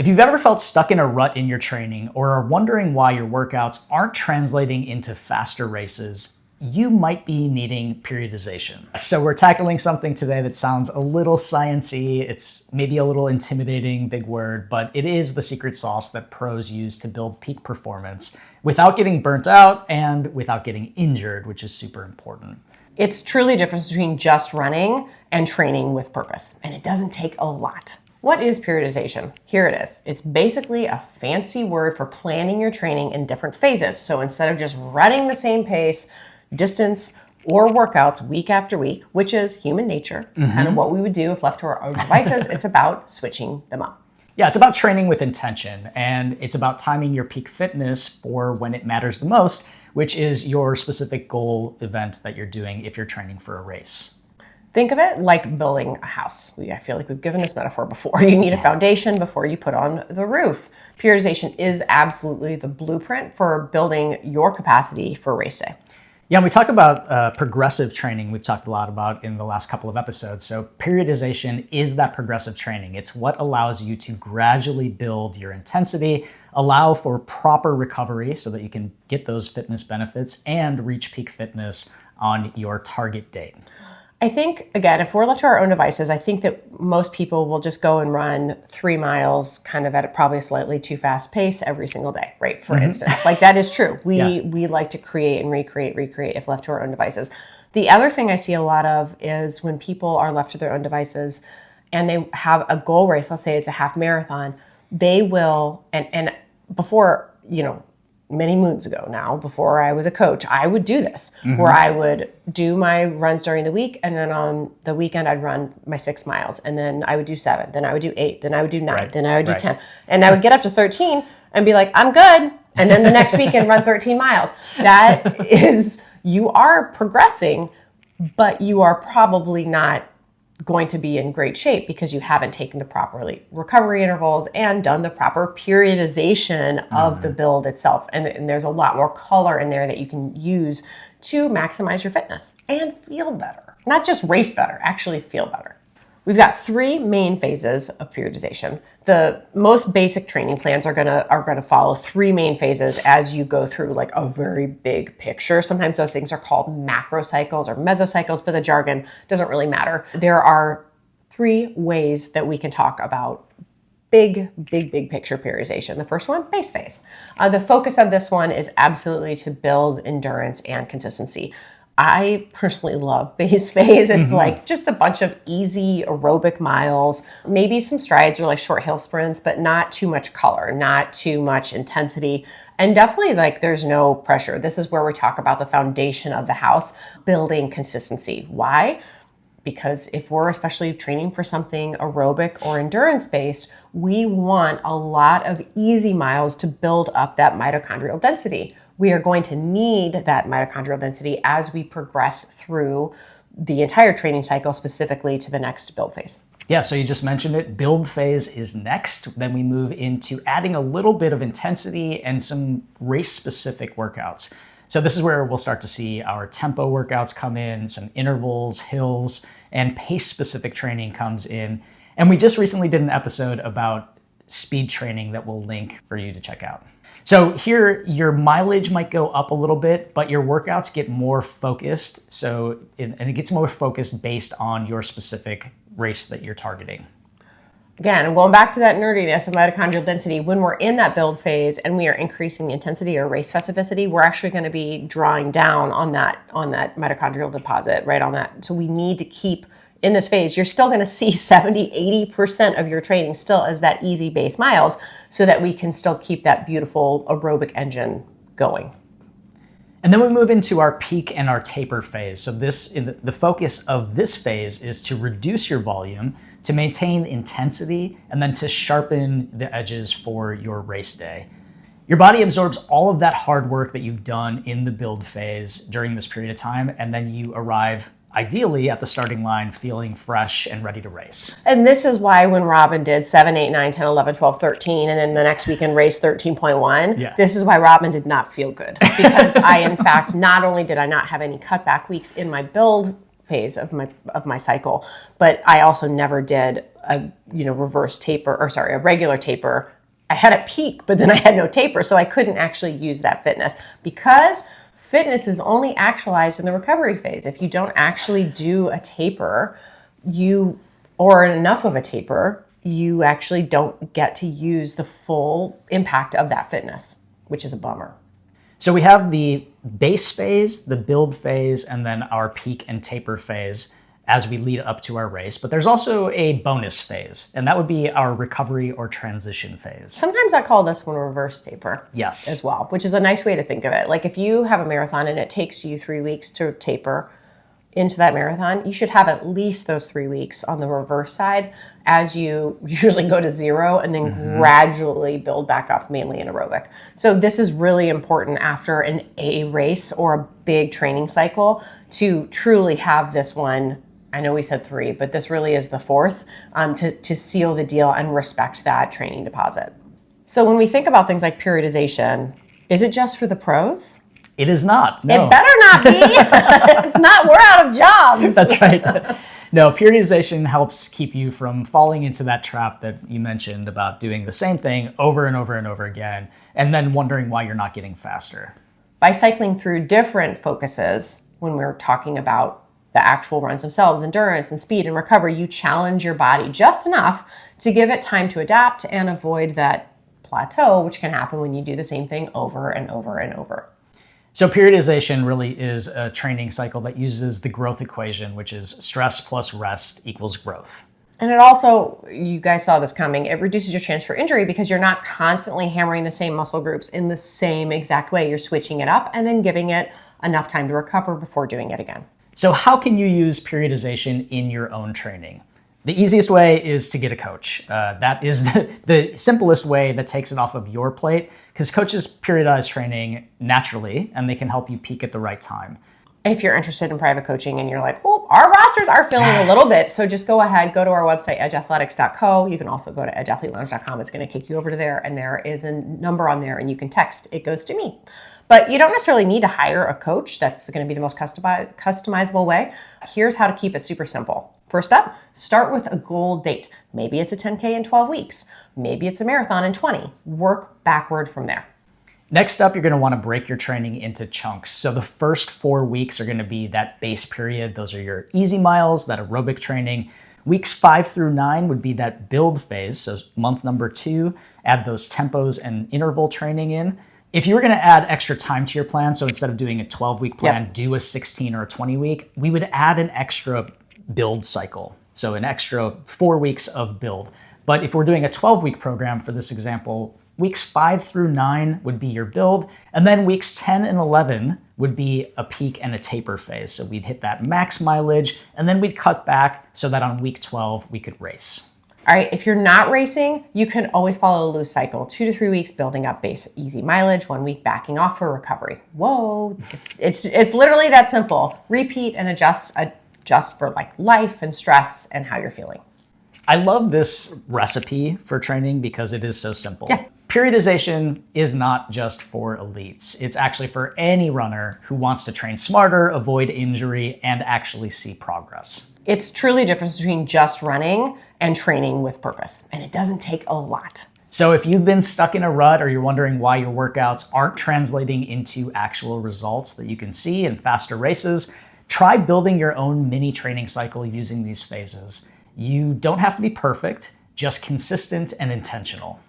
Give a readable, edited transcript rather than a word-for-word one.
If you've ever felt stuck in a rut in your training or are wondering why your workouts aren't translating into faster races, you might be needing periodization. So we're tackling something today that sounds a little sciencey. It's maybe a little intimidating, big word, but it is the secret sauce that pros use to build peak performance without getting burnt out and without getting injured, which is super important. It's truly a difference between just running and training with purpose, and it doesn't take a lot. What is periodization? Here it is. It's basically a fancy word for planning your training in different phases. So instead of just running the same pace, distance, or workouts week after week, which is human nature, kind of what we would do if left to our own devices, it's about switching them up. Yeah, it's about training with intention, and it's about timing your peak fitness for when it matters the most, which is your specific goal event that you're doing if you're training for a race. Think of it like building a house. I feel like we've given this metaphor before. You need a foundation before you put on the roof. Periodization is absolutely the blueprint for building your capacity for race day. Yeah, we talk about progressive training. We've talked a lot about in the last couple of episodes. So periodization is that progressive training. It's what allows you to gradually build your intensity, allow for proper recovery so that you can get those fitness benefits and reach peak fitness on your target date. I think, again, if we're left to our own devices, I think that most people will just go and run 3 miles kind of at a probably slightly too fast pace every single day, right? For instance, like that is true. We like to create and recreate if left to our own devices. The other thing I see a lot of is when people are left to their own devices and they have a goal race, let's say it's a half marathon, they will, and before, many moons ago now, before I was a coach, I would do this, where I would do my runs during the week, and then on the weekend I'd run my 6 miles, and then I would do 7, then I would do 8, then I would do 9, then I would do 10, and I would get up to 13 and be like, I'm good, and then the next weekend run 13 miles. That is, you are progressing, but you are probably not going to be in great shape because you haven't taken the proper recovery intervals and done the proper periodization of the build itself. And there's a lot more color in there that you can use to maximize your fitness and feel better. Not just race better, actually feel better. We've got 3 main phases of periodization. The most basic training plans are gonna follow 3 main phases as you go through like a very big picture. Sometimes those things are called macro cycles or mesocycles, but the jargon doesn't really matter. There are 3 ways that we can talk about big picture periodization. The first one, base phase. The focus of this one is absolutely to build endurance and consistency. I personally love base phase. It's like just a bunch of easy aerobic miles, maybe some strides or like short hill sprints, but not too much color, not too much intensity. And definitely like there's no pressure. This is where we talk about the foundation of the house, building consistency. Why? Because if we're especially training for something aerobic or endurance based, we want a lot of easy miles to build up that mitochondrial density. We are going to need that mitochondrial density as we progress through the entire training cycle, specifically to the next build phase. Yeah, so you just mentioned it. Build phase is next. Then we move into adding a little bit of intensity and some race-specific workouts. So this is where we'll start to see our tempo workouts come in, some intervals, hills, and pace-specific training comes in. And we just recently did an episode about speed training that we'll link for you to check out. So here, your mileage might go up a little bit, but your workouts get more focused. And it gets more focused based on your specific race that you're targeting. Again, I'm going back to that nerdiness of mitochondrial density. When we're in that build phase and we are increasing the intensity or race specificity, we're actually going to be drawing down on that mitochondrial deposit, right on that. So we need to keep in this phase, you're still going to see 70-80% of your training still as that easy base miles so that we can still keep that beautiful aerobic engine going. And then we move into our peak and our taper phase. So the focus of this phase is to reduce your volume, to maintain intensity, and then to sharpen the edges for your race day. Your body absorbs all of that hard work that you've done in the build phase during this period of time, and then you arrive ideally at the starting line feeling fresh and ready to race. And this is why when Robyn did 7, 8, 9, 10, 11, 12, 13, and then the next weekend raced 13.1, this is why Robyn did not feel good. Because I, in fact, not only did I not have any cutback weeks in my build phase of my cycle. But I also never did a reverse taper, or sorry, a regular taper. I had a peak, but then I had no taper, so I couldn't actually use that fitness, because fitness is only actualized in the recovery phase. If you don't actually do a taper, or enough of a taper, you actually don't get to use the full impact of that fitness, which is a bummer. So we have the base phase, the build phase, and then our peak and taper phase as we lead up to our race. But there's also a bonus phase, and that would be our recovery or transition phase. Sometimes I call this one a reverse taper. Yes. As well, which is a nice way to think of it. Like if you have a marathon and it takes you 3 weeks to taper into that marathon, you should have at least those 3 weeks on the reverse side as you usually go to 0 and then gradually build back up, mainly in aerobic. So this is really important after a race or a big training cycle to truly have this one. I know we said 3, but this really is the 4th, to seal the deal and respect that training deposit. So when we think about things like periodization, is it just for the pros? It is not. No. It better not be. If not, we're out of jobs. That's right. No, periodization helps keep you from falling into that trap that you mentioned about doing the same thing over and over and over again, and then wondering why you're not getting faster. By cycling through different focuses, when we're talking about the actual runs themselves, endurance and speed and recovery, you challenge your body just enough to give it time to adapt and avoid that plateau, which can happen when you do the same thing over and over and over. So periodization really is a training cycle that uses the growth equation, which is stress plus rest equals growth. And it also, you guys saw this coming, it reduces your chance for injury because you're not constantly hammering the same muscle groups in the same exact way. You're switching it up and then giving it enough time to recover before doing it again. So how can you use periodization in your own training? The easiest way is to get a coach. That is the simplest way that takes it off of your plate, because coaches periodize training naturally and they can help you peak at the right time. If you're interested in private coaching and you're like, oh, our rosters are filling a little bit, so just go ahead, go to our website, edgeathletics.co. You can also go to edgeathletelounge.com. It's going to kick you over to there, and there is a number on there, and you can text. It goes to me. But you don't necessarily need to hire a coach. That's going to be the most customizable way. Here's how to keep it super simple. First up, start with a goal date. Maybe it's a 10K in 12 weeks. Maybe it's a marathon in 20. Work backward from there. Next up, you're going to want to break your training into chunks. So the first 4 weeks are going to be that base period. Those are your easy miles, that aerobic training. Weeks 5 through 9 would be that build phase. So month number 2, add those tempos and interval training in. If you were going to add extra time to your plan, so instead of doing a 12-week plan, do a 16 or a 20-week, we would add an extra build cycle. So an extra 4 weeks of build. But if we're doing a 12-week program for this example, weeks 5 through 9 would be your build, and then weeks 10 and 11 would be a peak and a taper phase. So we'd hit that max mileage, and then we'd cut back so that on week 12 we could race. All right, if you're not racing, you can always follow a loose cycle, 2 to 3 weeks building up base easy mileage, 1 week backing off for recovery. Whoa, it's literally that simple. Repeat and adjust for like life and stress and how you're feeling. I love this recipe for training because it is so simple. Yeah. Periodization is not just for elites. It's actually for any runner who wants to train smarter, avoid injury, and actually see progress. It's truly a difference between just running and training with purpose, and it doesn't take a lot. So if you've been stuck in a rut or you're wondering why your workouts aren't translating into actual results that you can see in faster races, try building your own mini training cycle using these phases. You don't have to be perfect, just consistent and intentional.